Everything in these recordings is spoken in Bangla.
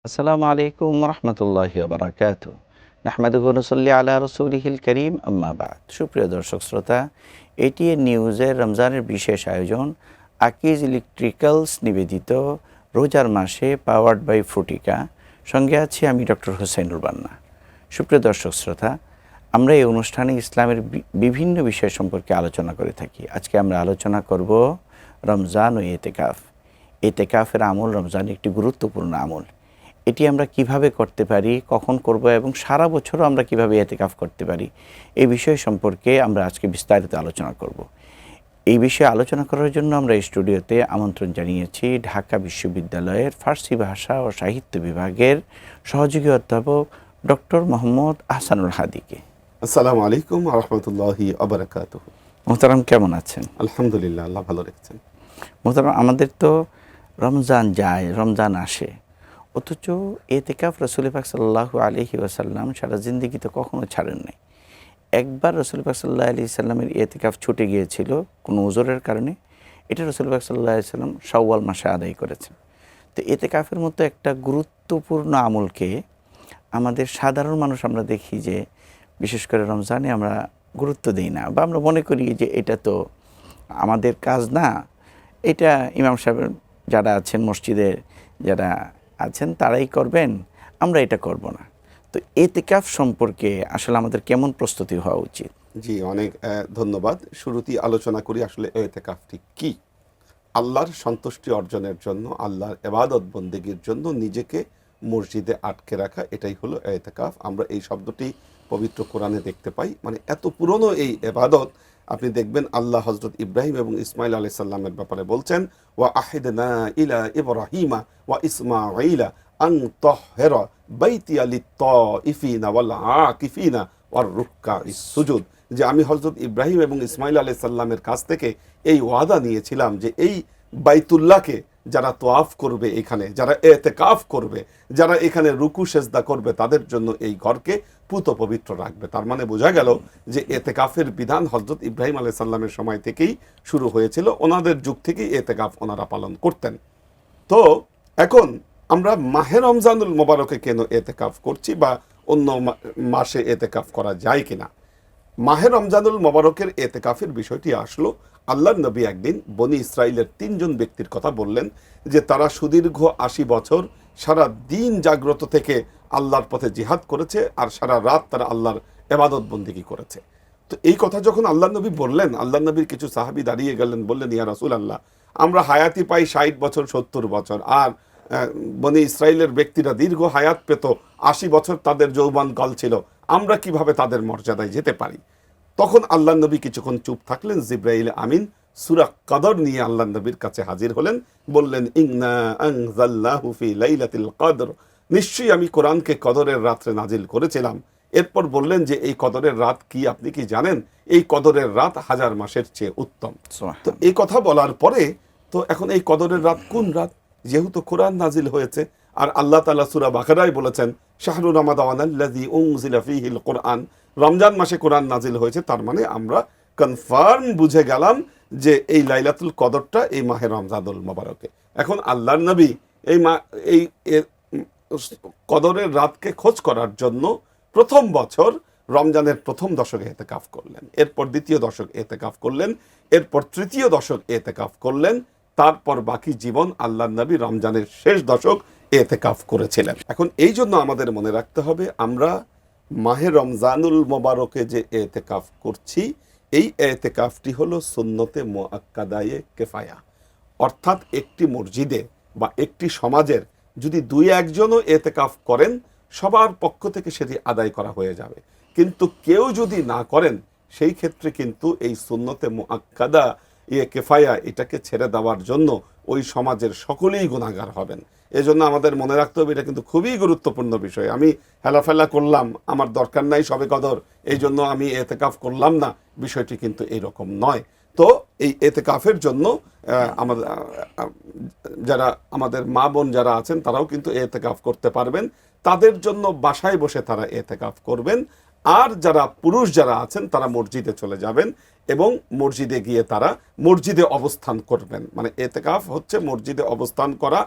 আসসালামু আলাইকুম রহমতুল্লাহি ওয়া বারাকাতুহু। নাহমাদুহু ওয়া নুসাল্লি আলা রাসূলিহিল কারীম, আম্মা বা'দ। সুপ্রিয় দর্শক শ্রোতা, এটিএন নিউজের রমজানের বিশেষ আয়োজন আকিজ ইলেকট্রিক্যালস নিবেদিত রোজার মাসে পাওয়ার্ড বাই ফ্রুটিকা। সঙ্গে আছি আমি ডক্টর হোসেনুর বান্না। সুপ্রিয় দর্শক শ্রোতা, আমরা এই অনুষ্ঠানে ইসলামের বিভিন্ন বিষয় সম্পর্কে আলোচনা করে থাকি। আজকে আমরা আলোচনা করব রমজান ও এতেকাফ। এতেকাফের আমল রমজান একটি গুরুত্বপূর্ণ আমল। এটি আমরা কিভাবে করতে পারি, কখন করব এবং সারা বছরও আমরা কিভাবে এতেকাফ করতে পারি, এই বিষয় সম্পর্কে আমরা আজকে বিস্তারিত আলোচনা করব। এই বিষয়ে আলোচনা করার জন্য আমরা এই স্টুডিওতে আমন্ত্রণ জানিয়েছি ঢাকা বিশ্ববিদ্যালয়ের ফার্সি ভাষা ও সাহিত্য বিভাগের সহযোগী অধ্যাপক ডক্টর মোহাম্মদ আহসানুল হাদিকে। আসসালামু আলাইকুম ওয়া রাহমাতুল্লাহি ওয়া বারাকাতুহু। মোহতারাম, কেমন আছেন? আলহামদুলিল্লাহ, আল্লাহ ভালো রেখেছেন। মোহতারাম, আমাদের তো রমজান যায়, রমজান আসে, অথচ এতেকাফ রাসূল পাক সাল্লাল্লাহু আলাইহি ওয়াসাল্লাম সারা জিন্দেগিতে কখনো ছাড়েন নাই। একবার রাসূল পাক সাল্লাল্লাহু আলাইহি সাল্লামের এতেকাফ ছুটে গিয়েছিল কোনো উযরের কারণে। এটা রাসূল পাক সাল্লাল্লাহু আলাইহি সাল্লাম শাওয়াল মাসে আদায় করেছেন। তো এতেকাফের মতো একটা গুরুত্বপূর্ণ আমলকে আমাদের সাধারণ মানুষ আমরা দেখি যে বিশেষ করে রমজানে আমরা গুরুত্ব দিই না, বা আমরা মনে করি যে এটা তো আমাদের কাজ না, এটা ইমাম সাহেব যারা আছেন, মসজিদে যারা আছেন তারাই করবেন, আমরা এটা করব না। তো এতেকাফ সম্পর্কে আসলে আমাদের কেমন প্রস্তুতি হওয়া উচিত? জি, অনেক ধন্যবাদ। শুরুতেই আলোচনা করি আসলে এতেকাফটি কি। আল্লাহর সন্তুষ্টি অর্জনের জন্য, আল্লাহর ইবাদত বন্দেগীর জন্য নিজেকে মসজিদে আটকে রাখা, এটাই হলো এতেকাফ। আমরা এই শব্দটি পবিত্র কোরআনে দেখতে পাই। মানে এত পুরনো এই ইবাদত, আপনি দেখবেন আল্লাহ হযরত ইব্রাহিম এবং ইসমাইল আলাইহিস সালামের ব্যাপারে বলছেন, ওয়া আহিদনা ইলা ইব্রাহিমা ওয়া ইসমাঈলা আন তাহহিরা বাইতিয়া লিত-তাইফিনা ওয়াল আকিফিনা ওয়ার রুক্কাইস সুজুদ। যে আমি হযরত ইব্রাহিম এবং ইসমাইল আলাইহিস সালামের কাছ থেকে এই ওয়াদা নিয়েছিলাম যে এই বাইতুল্লাহকে যারা তোয়াফ করবে, এখানে যারা এতেকাফ করবে, যারা এখানে রুকু সেজদা করবে, তাদের জন্য এই ঘরকে পুত পবিত্র রাখবে। তার মানে বোঝা গেল যে এতেকাফের বিধান হযরত ইব্রাহিম আলাইহিস সালামের সময় থেকেই শুরু হয়েছিল। ওনাদের যুগ থেকেই এতেকাফ ওনারা পালন করতেন। তো এখন আমরা মাহে রমজানুল মোবারকে কেন এতেকাফ করছি, বা অন্য মাসে এতেকাফ করা যায় কিনা। মাহে রমজানুল মোবারকের এতেকাফের বিষয়টি আসলো, আল্লাহর নবী একদিন বনি ইসরাইলের 3 জন ব্যক্তির কথা বললেন যে তারা সুদীর্ঘ 80 বছর সারা দিন জাগ্রত থেকে আল্লাহর পথে জিহাদ করেছে, আর সারা রাত তারা আল্লাহর ইবাদত বন্দেগী করেছে। তো এই কথা যখন আল্লাহর নবী বললেন, আল্লাহর নবীর কিছু সাহাবী দাঁড়িয়ে গেলেন, বললেন, ইয়া রাসূলুল্লাহ, আমরা হায়াতি পাই 60 বছর 70 বছর, আর বনি ইসরাইলের ব্যক্তিরা দীর্ঘ হায়াত পেত, 80 বছর তাদের যৌবনকাল ছিল, আমরা কিভাবে তাদের মর্যাদায় যেতে পারি? তখন আল্লাহ নবী কিছুক্ষণ চুপ থাকলেন। জিবরাইল আমিন সূরা কদর নিয়ে আল্লাহ নবীর কাছে হাজির হলেন, বললেন, ইন্না আনজালনাহু ফি লাইলাতিল কদর, নিশ্চয়ই আমি কোরআনকে কদরের রাতে নাজিল করেছিলাম। এরপর বললেন যে এই কদরের রাত কি, আপনি কি জানেন? এই কদরের রাত 1000 মাসের চেয়ে উত্তম। তো এই কথা বলার পরে, তো এখন এই কদরের রাত কোন রাত? যেহেতু কোরআন নাজিল হয়েছে, আর আল্লাহ তাআলা সূরা বাকারায় বলেছেন, শাহরু রমাদানাল্লাযী উনজিলা ফীহিল কোরআন, রমজান মাসে কোরআন নাজিল হয়েছে। তার মানে আমরা কনফার্ম বুঝে গেলাম যে এই লাইলাতুল কদরটা এই মাহে রমজানুল মোবারকে। এখন আল্লাহর নবী এই কদরের রাতকে খোঁজ করার জন্য প্রথম বছর রমজানের প্রথম দশকে এতেকাফ করলেন, এরপর দ্বিতীয় দশক এতেকাফ করলেন, এরপর তৃতীয় দশক এতেকাফ করলেন, তারপর বাকি জীবন আল্লাহর নবী রমজানের শেষ দশক এতেকাফ করেছিলেন। এখন এই জন্য আমাদের মনে রাখতে হবে, আমরা মাহে রমজানুল মোবারকে যে এতেকাফ করছি, এই এতেকাফটি হলো সুন্নতে মুআক্কাদায়ে কিফায়া। অর্থাৎ একটি মসজিদে বা একটি সমাজের যদি 2-1 জনও এতেকাফ করেন, সবার পক্ষ থেকে সেটি আদায় করা হয়ে যাবে। কিন্তু কেউ যদি না করেন, সেই ক্ষেত্রে কিন্তু এই সুন্নতে মুআক্কাদা কিফায়া এটাকে ছেড়ে দেওয়ার জন্য ওই সমাজের সকলেই গুনাহগার হবেন। এজন্য আমাদের মনে রাখতে হবে, এটা কিন্তু খুবই গুরুত্বপূর্ণ বিষয়। আমি হেলাফেলা করলাম, আমার দরকার নাই সবে কদর, এই জন্য আমি এতেকাফ করলাম না, বিষয়টি কিন্তু এইরকম নয়। তো এই এতেকাফের জন্য আমাদের যারা আমাদের মা বোন যারা আছেন, তারাও কিন্তু এতেকাফ করতে পারবেন। তাদের জন্য বাসায় বসে তারা এতেকাফ করবেন। আর যারা পুরুষ যারা আছেন, তারা মসজিদে চলে যাবেন এবং মসজিদে গিয়ে তারা মসজিদে অবস্থান করবেন। মানে এতেকাফ হচ্ছে মসজিদে অবস্থান করা,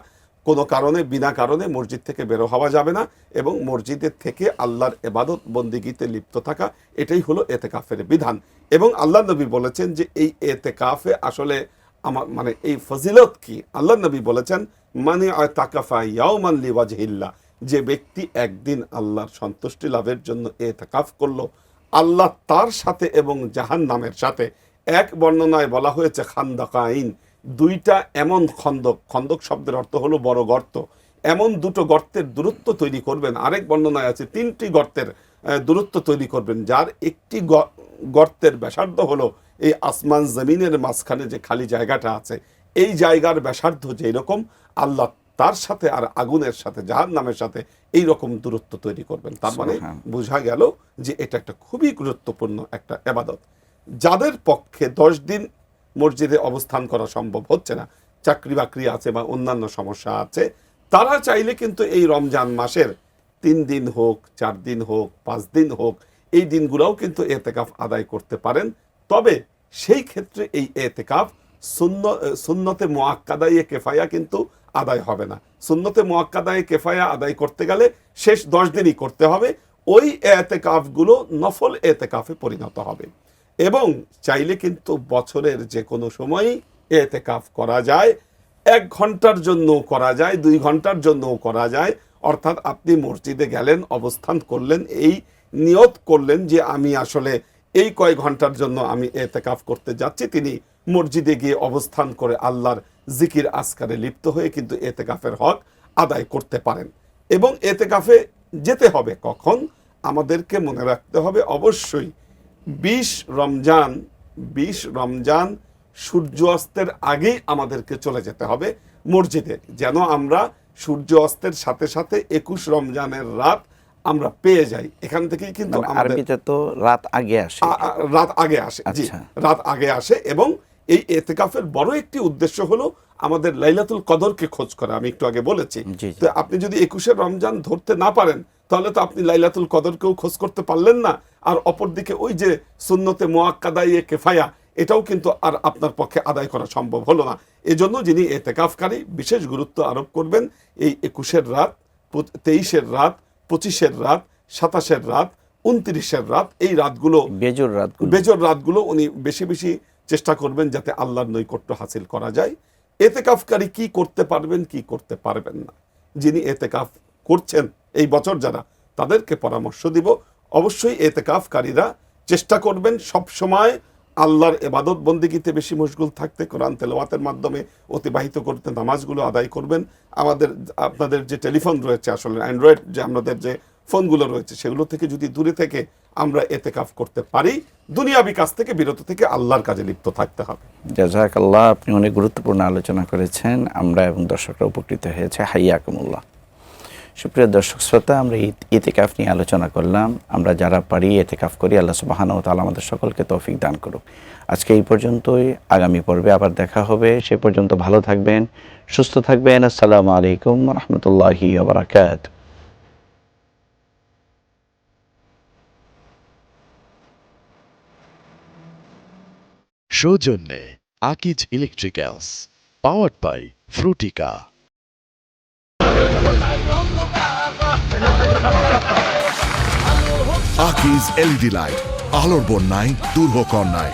কোনো কারণে বিনা কারণে মসজিদ থেকে বেরো হওয়া যাবে না এবং মসজিদের থেকে আল্লাহর ইবাদত বন্দিগিতে লিপ্ত থাকা, এটাই হলো এতেকাফের বিধান। এবং আল্লাহ নবী বলেছেন যে এই এতেকাফে আসলে আমার মানে এই ফজিলত কি, আল্লাহ নবী বলেছেন মানে তাকাফা ইয়াউমান লিওয়াজহিল্লাহ, যে ব্যক্তি একদিন আল্লাহর সন্তুষ্টি লাভের জন্য এতেকাফ করলো, আল্লাহ তার সাথে এবং জাহান্নামের সাথে, এক বর্ণনায় বলা হয়েছে খান্দাকাইন, দুইটা এমন খন্দক, খন্দক শব্দের অর্থ হলো বড় গর্ত, এমন দুটো গর্তের দূরত্ব তৈরি করবেন, আরেক বর্ণনায় আছে 3টি গর্তের দূরত্ব তৈরি করবেন, যার একটি গর্তের ব্যাসার্ধ হলো এই আসমান জমিনের মাঝখানে যে খালি জায়গাটা আছে, এই জায়গার ব্যাসার্ধ যেই রকম, আল্লাহ তার সাথে আর আগুনের সাথে জাহান্নামের সাথে এই রকম দূরত্ব তৈরি করবেন। তার মানে বোঝা গেল যে এটা একটা খুবই গুরুত্বপূর্ণ একটা ইবাদত। যাদের পক্ষে 10 দিন মসজিদে অবস্থান করা সম্ভব হচ্ছে না, চাকরি বাকরি আছে বা অন্যান্য সমস্যা আছে, তারা চাইলে কিন্তু এই রমজান মাসের 3 দিন হোক, 4 দিন হোক, 5 দিন হোক, এই দিনগুলোও কিন্তু এতেকাফ আদায় করতে পারেন। তবে সেই ক্ষেত্রে এই এতেকাফ সুন্নতে মুআক্কাদায়ে কেফায়া কিন্তু আদায় হবে না। সুন্নতে মুআক্কাদায়ে কেফায়া আদায় করতে গেলে শেষ 10 দিনই করতে হবে, ওই এতেকাফগুলো নফল এতেকাফে পরিণত হবে। এবং চাইলে কিন্তু বছরের যে কোনো সময়ই এতেকাফ করা যায়, 1 ঘন্টার জন্য করা যায়, 2 ঘন্টার জন্য করা যায়। অর্থাৎ আপনি মসজিদে গেলেন, অবস্থান করলেন, এই নিয়ত করলেন যে আমি আসলে এই কয়েক ঘন্টার জন্য আমি এতেকাফ করতে যাচ্ছি, তিনি মসজিদে গিয়ে অবস্থান করে আল্লাহর জিকির আসকারে লিপ্ত হয়ে কিন্তু এতেকাফের হক আদায় করতে পারেন। এবং এতেকাফে যেতে হবে কখন, আমাদেরকে মনে রাখতে হবে অবশ্যই 20 রমজান সূর্য অস্তের আগেই আমাদেরকে চলে যেতে হবে মসজিদে, যেন আমরা সূর্য অস্তের সাথে সাথে 21 রমজানের রাত আমরা পেয়ে যাই। এখান থেকেই কিন্তু আরবিতে তো রাত আগে আসে, রাত আগে আসে, জি রাত আগে আসে। এবং এই এতেকাফের বড় একটি উদ্দেশ্য হলো আমাদের লাইলাতুল কদরকে খোঁজ করা। আমি একটু আগে বলেছি, তো আপনি যদি 21 রমজান ধরতে না পারেন, তাহলে তো আপনি লাইলাতুল কদরকেও খোঁজ করতে পারলেন না, আর অপরদিকে ওই যে সুন্নতে মুআক্কাদায়ে কেফায়া, এটাও কিন্তু আর আপনার পক্ষে আদায় করা সম্ভব হলো না। এজন্য যিনি এতেকাফকারী বিশেষ গুরুত্ব আরোপ করবেন এই 21-এর রাত, 23-এর রাত, 25-এর রাত, 27-এর রাত, 29-এর রাত, এই রাতগুলো বেজর রাতগুলো উনি বেশি বেশি চেষ্টা করবেন যাতে আল্লাহর নৈকট্য হাসিল করা যায়। এতেকাফকারী কি করতে পারবেন, কি করতে পারবেন না, যিনি এতেকাফ করছেন এই বছর যারা, তাদেরকে পরামর্শ দিব অবশ্যই এতেকাফকারীরা চেষ্টা করবেন সব সময় আল্লাহর ইবাদত বন্দেগীতে বেশি মশগুল থাকতে, কোরআন তেলাওয়াতের মাধ্যমে অতিবাহিত করতে, নামাজগুলো আদায় করবেন। আপনাদের যে টেলিফোন রয়েছে, আসলে অ্যান্ড্রয়েড যে আমাদের যে ফোনগুলো রয়েছে, সেগুলো থেকে যদি দূরে থেকে আমরা এতেকাফ করতে পারি, দুনিয়াবি কাজ থেকে বিরত থেকে আল্লাহর কাজে লিপ্ত থাকতে হবে। জাযাকাল্লাহ, আপনি অনেক গুরুত্বপূর্ণ আলোচনা করেছেন, আমরা এবং দর্শকরা উপকৃত হয়েছে। হাইয়াকুমুল্লাহ। সুপ্রিয় দর্শক শ্রোতা, আমরা ইতিকাফ নিয়ে আলোচনা করলাম। আমরা যারা পারি এতেকাফ করি, আল্লাহ সুবহানাহু ওয়া তাআলা আমাদের সকলকে তৌফিক দান করুক। আজকে এই পর্যন্তই, আগামী পর্বে আবার দেখা হবে। সে পর্যন্ত ভালো থাকবেন, সুস্থ থাকবেন। আসসালামু আলাইকুম ওয়া রাহমাতুল্লাহি ওয়া বারাকাতুহু। সৌজন্যে Akij electricals, powered by Fruitika. Akij LED light, আলোর বন্যায় দুর্ভোগ নাই।